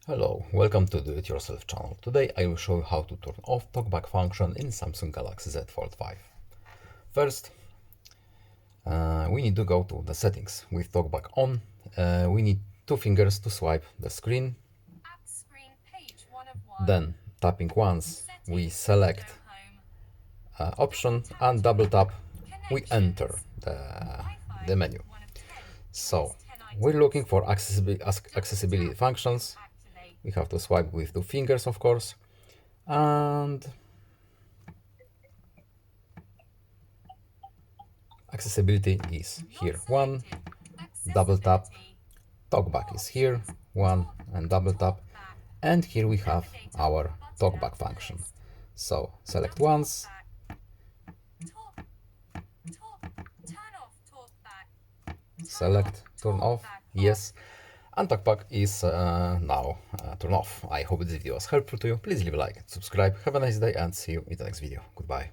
Hello, welcome to Do It Yourself channel. Today I will show you how to turn off talkback function in Samsung Galaxy Z Fold5. First, we need to go to the settings with talkback on. We need two fingers to swipe the screen. Then, tapping once, we select option, and double tap, we enter the menu. So, we're looking for accessibility functions. We have to swipe with two fingers, of course, and accessibility is here, one, double tap, talkback is here, one, and double tap, and here we have our talkback function. So select once, select turn off, yes, and talkback is now turned off. I hope this video was helpful to you. Please leave a like, subscribe, have a nice day, and see you in the next video. Goodbye.